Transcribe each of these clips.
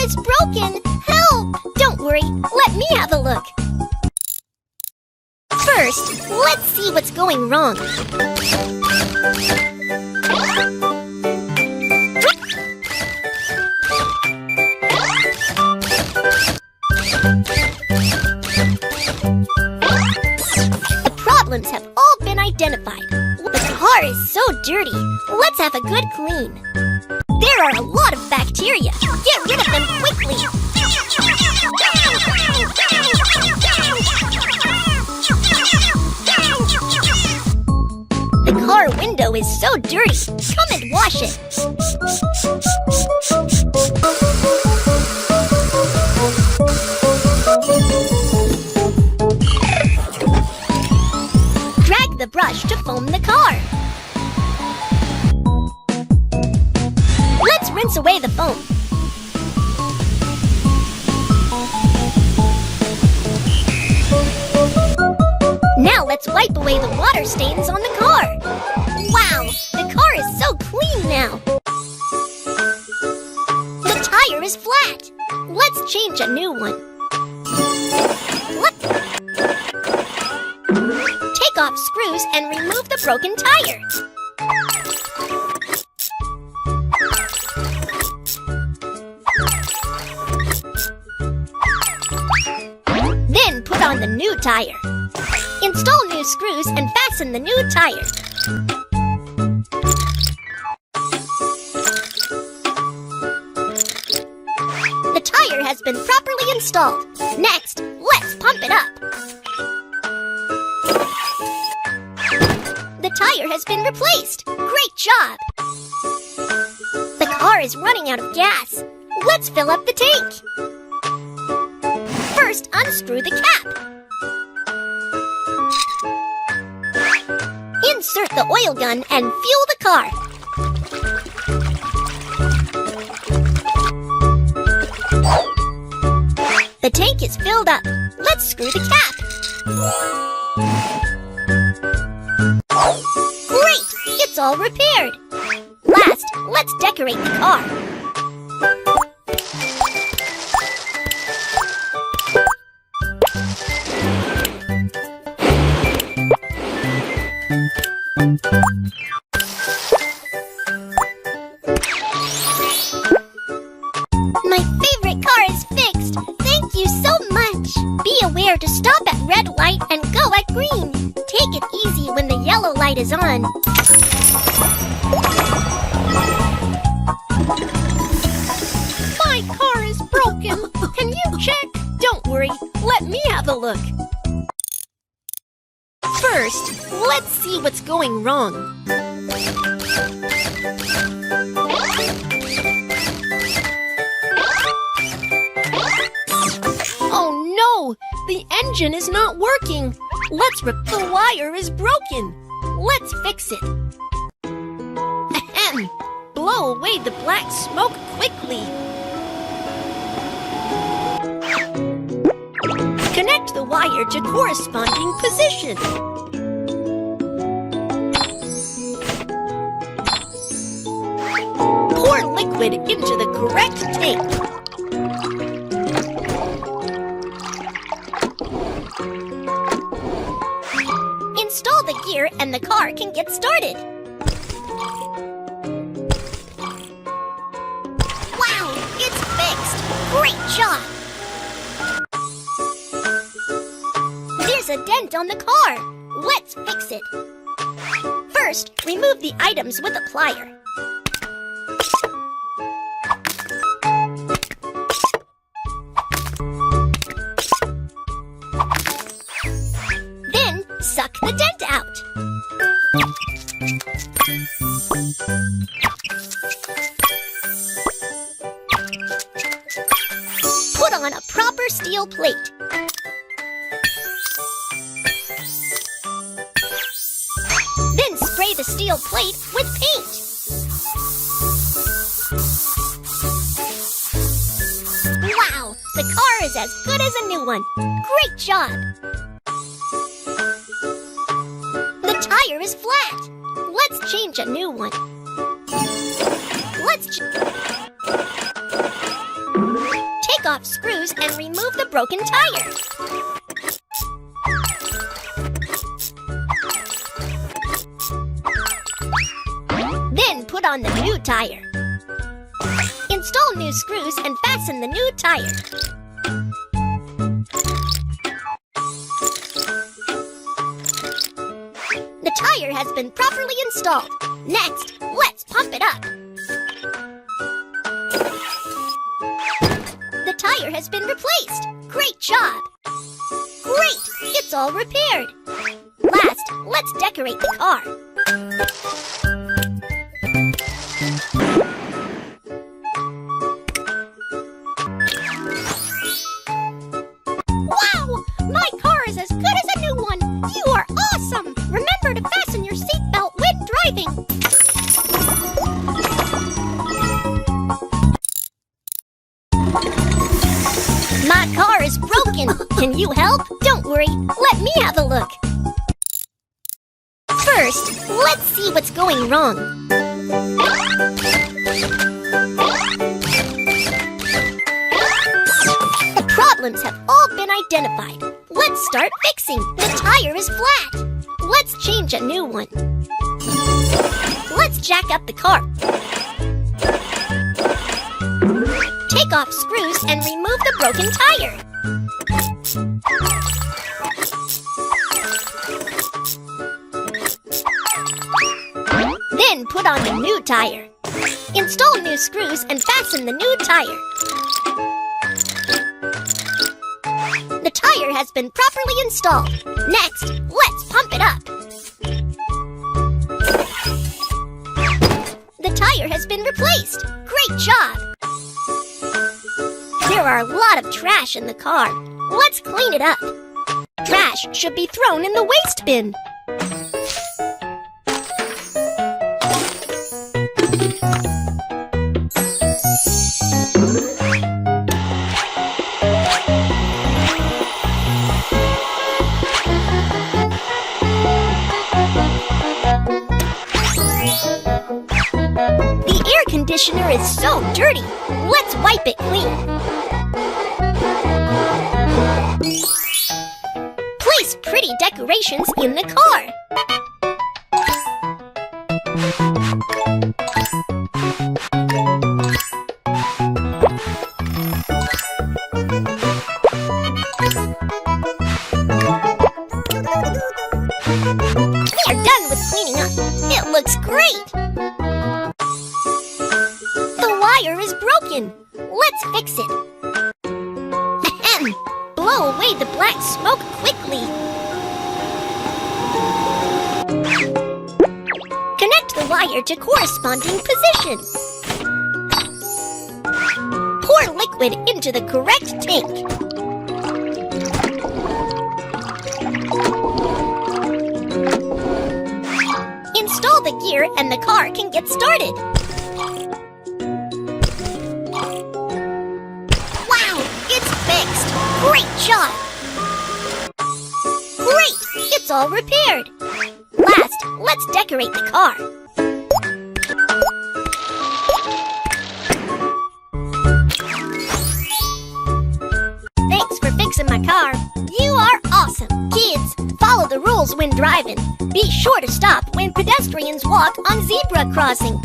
is broken! Help! Don't worry, let me have a look. First, let's see what's going wrong. The problems have all been identified. The car is so dirty. Let's have a good clean. There are a lot of bacteria. Get rid of them quickly. The car window is so dirty. Come and wash it. Drag the brush to foam the car. Let's rinse away the foam. Now let's wipe away the water stains on the car. Wow, the car is so clean now. The tire is flat. Let's change a new one. Take off screws and remove the broken tire. Then put on the new tire. Install new screws and fasten the new tire. The tire has been properly installed. Next, let's pump it up. The tire has been replaced. Great job! The car is running out of gas. Let's fill up the tank. First, unscrew the cap. Insert the oil gun and fuel the car. The tank is filled up. Let's screw the cap. Great! It's all repaired. Last, let's decorate the car. My favorite car is fixed. Thank you so much. Be aware to stop at red light and go at green. Take it easy when the yellow light is on. My car is broken. Can you check? Don't worry. Let me have a look. First, let's see what's going wrong. Oh no! The engine is not working. The wire is broken. Let's fix it. Ahem. Blow away the black smoke quickly. Connect the wire to corresponding position. Pour liquid into the correct tank. Install the gear and the car can get started. Wow, it's fixed! Great job! There's a dent on the car. Let's fix it. First, remove the items with a plier. Then, suck the dent out. Put on a proper steel plate. Then spray the steel plate with paint. Wow, the car is as good as a new one. Great job! The tire is flat. Let's change a new one. off screws and remove the broken tire. Then put on the new tire. Install new screws and fasten the new tire. The tire has been properly installed. Next, let's pump it up. The tire has been replaced. Great job! Great! It's all repaired. Last, let's decorate the car. Wow! My car is as good as a new one. You are awesome! Remember to fasten your seatbelt when driving. My car is broken. Can you help? Don't worry. Let me have a look. First, let's see what's going wrong. The problems have all been identified. Let's start fixing. The tire is flat. Let's change a new one. Let's jack up the car. Take off screws and remove the broken tire. Then put on the new tire. Install new screws and fasten the new tire. The tire has been properly installed. Next, let's pump it up. The tire has been replaced. Great job! There are a lot of trash in the car. Let's clean it up. Trash should be thrown in the waste bin. The air conditioner is so dirty. Let's wipe it clean. Place pretty decorations in the car. We are done with cleaning up. It looks great. The wire is broken. Let's fix it. Ahem. Blow away the black smoke quickly. Connect the wire to corresponding position. Pour liquid into the correct tank. Install the gear and the car can get started. Wow, it's fixed! Great job! Great! It's all repaired. Last, let's decorate the car. Thanks for fixing my car. You are awesome. Kids, follow the rules when driving. Be sure to stop when pedestrians walk on zebra crossing.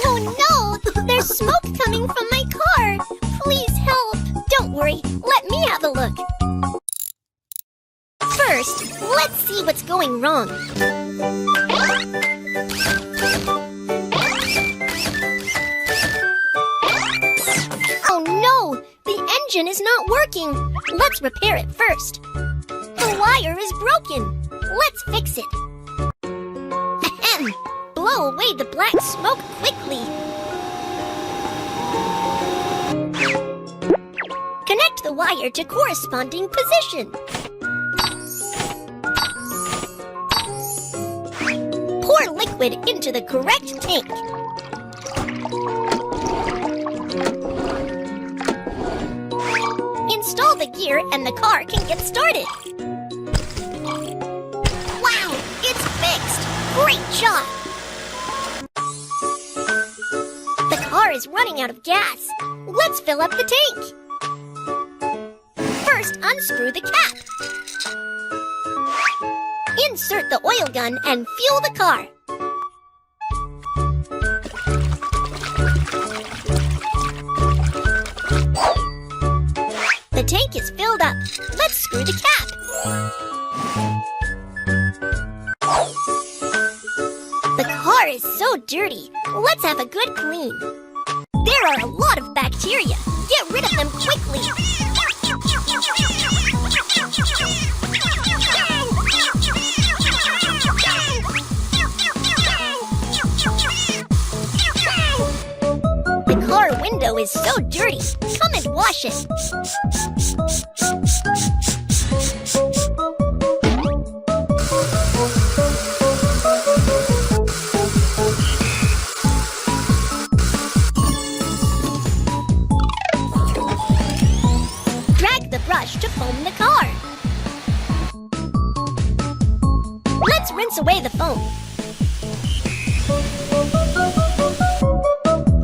Oh no! There's smoke coming from my car. Please help. Don't worry. Let me have a look. First, let's see what's going wrong. Oh no! The engine is not working. Let's repair it first. The wire is broken. Let's fix it. Ahem. Blow away the black smoke quickly. Connect the wire to corresponding position. Pour liquid into the correct tank. Install the gear and the car can get started. Wow, it's fixed! Great job! is running out of gas. Let's fill up the tank. First, unscrew the cap. Insert the oil gun and fuel the car. The tank is filled up. Let's screw the cap. The car is so dirty. Let's have a good clean. There are a lot of bacteria. Get rid of them quickly. The car window is so dirty. Come and wash it. Drag the brush to foam the car. Let's rinse away the foam.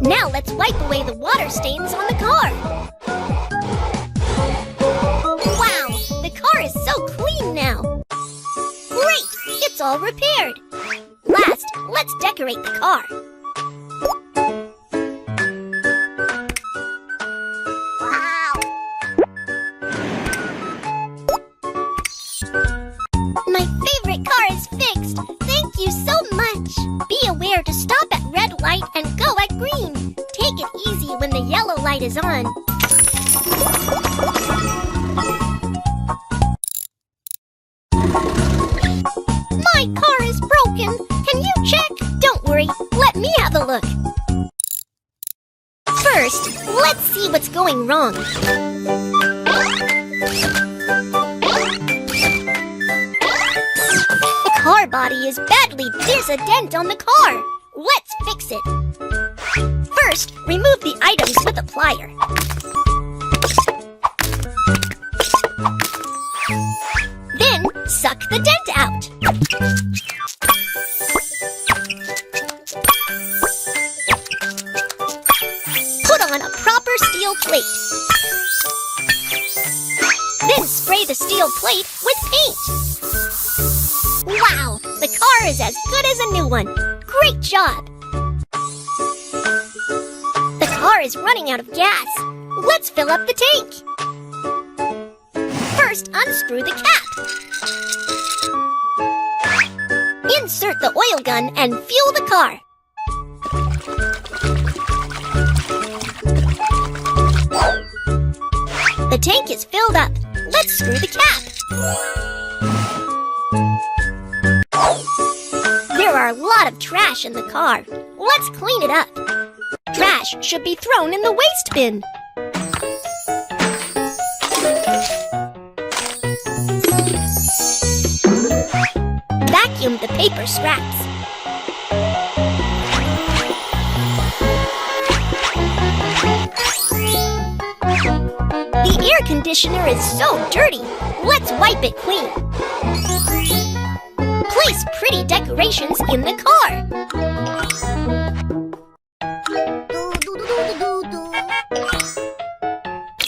Now let's wipe away the water stains on the car. Wow, the car is so clean now. Great, it's all repaired. Last, let's decorate the car. Wow. My favorite car is fixed. Thank you so much. Be aware to stop at red light and go at green. Take it easy when the yellow light is on. My car is broken. Can you check? Don't worry, let me have a look. First, let's see what's going wrong. The car body is badly. There's a dent on the car. Let's fix it. First, remove the items with a plier. Then, suck the dent out. Put on a proper steel plate. Then spray the steel plate with paint. Wow, the car is as good as a new one. Great job. The car is running out of gas. Let's fill up the tank. First, unscrew the cap. Insert the oil gun and fuel the car. The tank is filled up. Let's screw the cap. There are a lot of trash in the car. Let's clean it up. Trash should be thrown in the waste bin. Vacuum the paper scraps. The air conditioner is so dirty. Let's wipe it clean. Place pretty decorations in the car.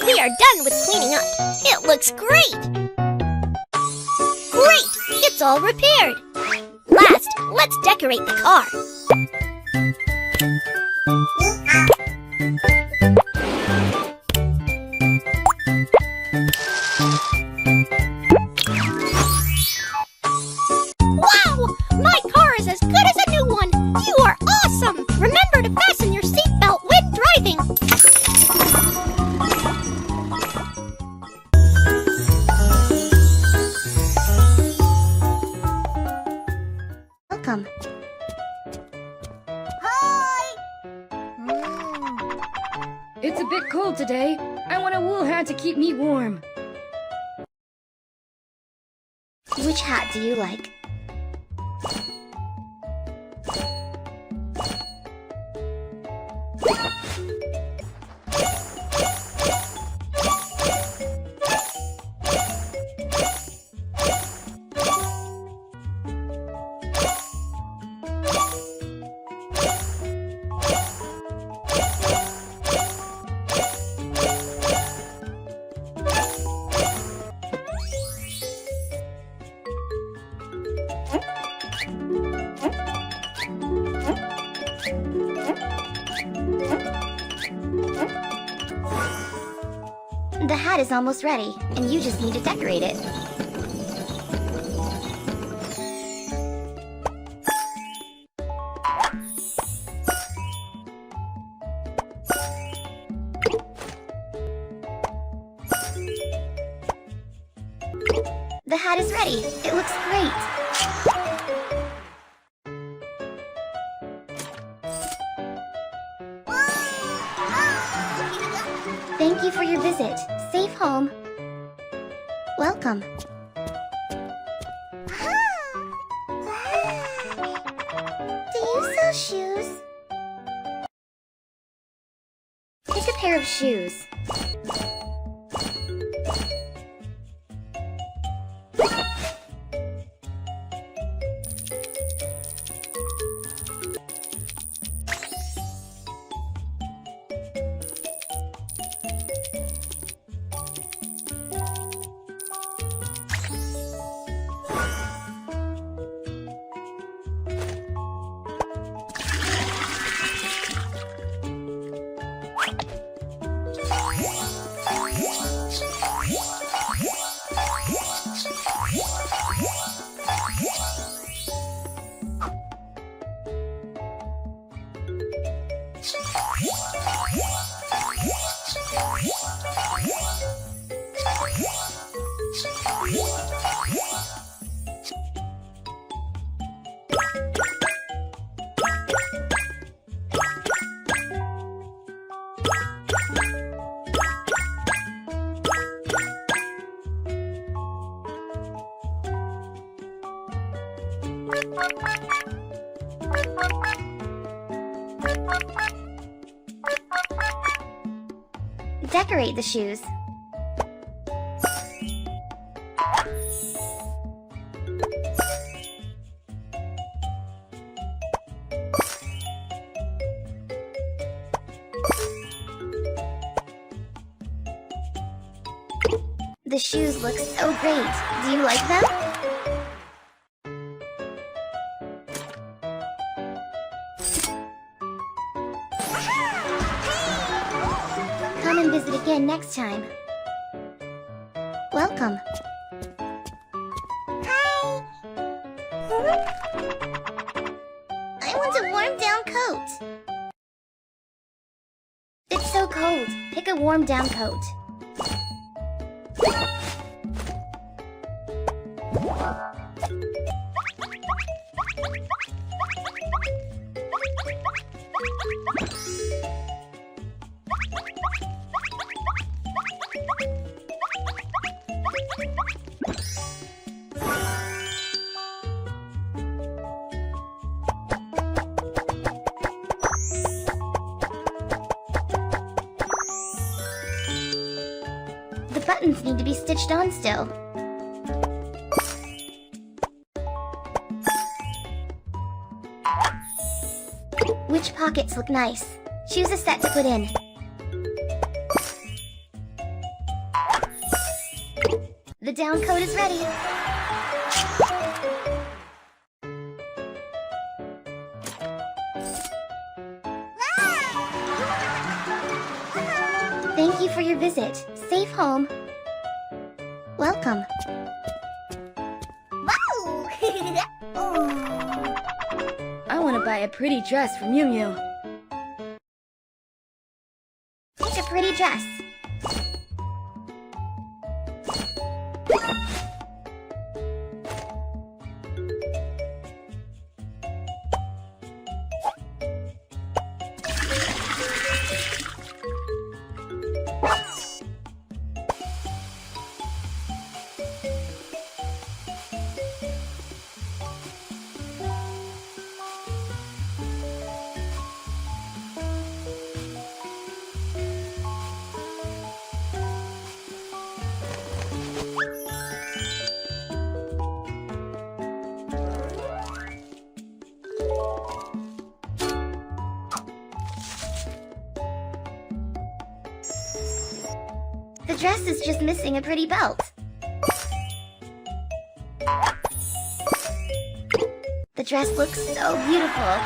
We are done with cleaning up. It looks great. Great! It's all repaired. Last, let's decorate the car. Wow! My car is as good as a new one. You are awesome! Remember to fasten your seatbelt when driving. Welcome. Hi! It's a bit cold today. I want a wool hat to keep me warm. Which hat do you like? hat is almost ready, and you just need to decorate it. The hat is ready. It looks great. Thank you for your visit. Safe home. Welcome. Do you sell shoes? Pick a pair of shoes. Decorate the shoes. The shoes look so great. Do you like them? Come and visit again next time. Welcome. Hi. I want a warm down coat. It's so cold. Pick a warm down coat. The buttons need to be stitched on still. Which pockets look nice? Choose a set to put in. The down coat is ready. Thank you for your visit. Safe home. Welcome. I want to buy a pretty dress from Mew Mew. Pick a pretty dress. The dress is just missing a pretty belt. The dress looks so beautiful.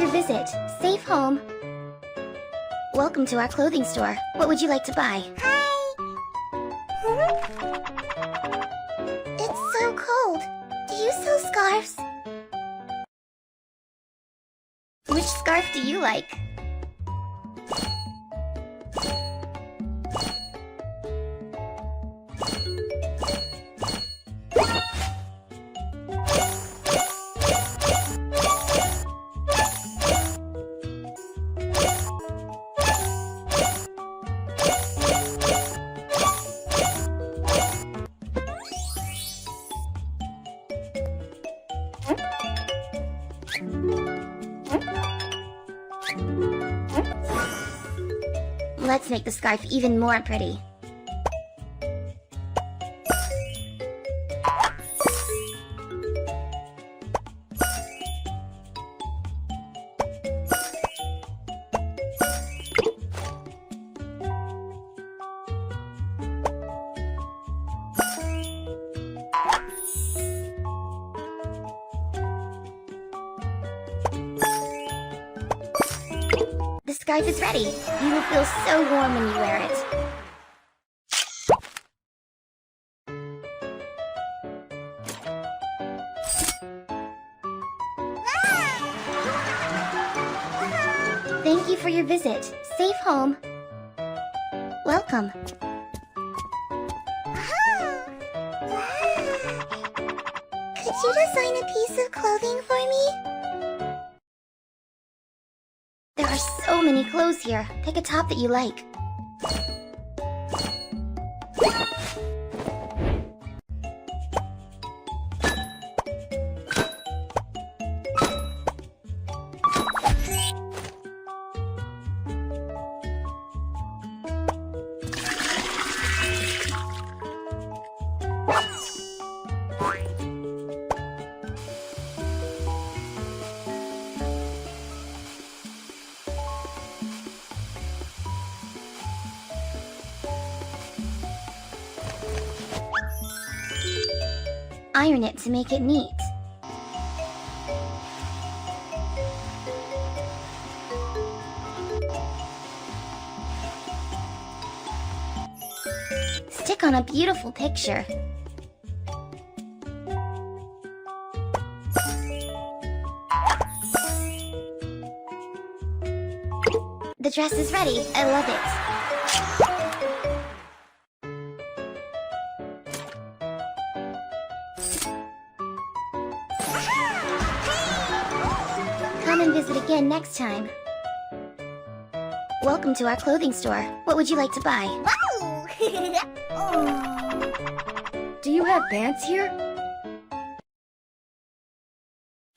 your visit. Safe home. Welcome to our clothing store. What would you like to buy? Hi! It's so cold. Do you sell scarves? Which scarf do you like? Let's make the scarf even more pretty. The scarf is ready. You will feel so warm when you wear it. Thank you for your visit. Safe home. Welcome. Could you design a piece of clothing for me? There are so many clothes here. Pick a top that you like. Iron it to make it neat. Stick on a beautiful picture. The dress is ready. I love it. Come and visit again next time. Welcome to our clothing store. What would you like to buy? Do you have pants here?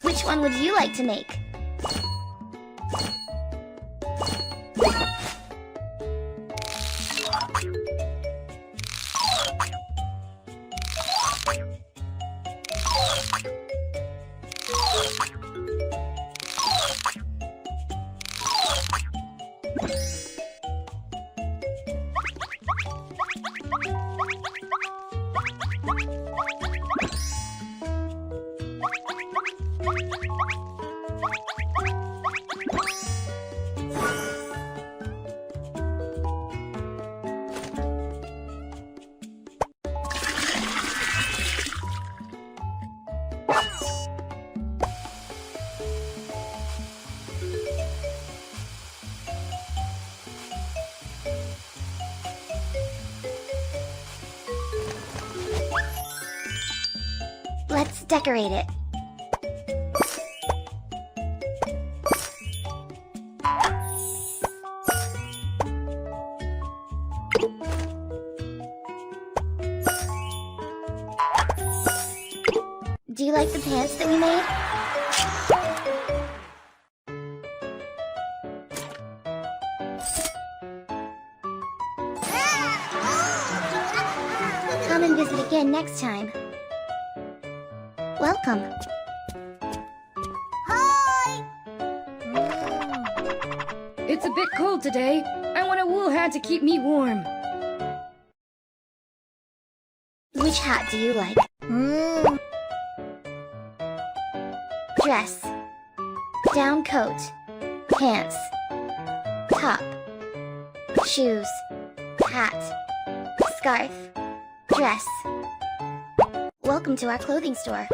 Which one would you like to make? Let's decorate it. Do you like the pants that we made? Come and visit again next time. Welcome. It's a bit cold today. I want a wool hat to keep me warm. Which hat do you like? Dress. Down coat. pants, top, shoes, hat, scarf, dress. Welcome to our clothing store.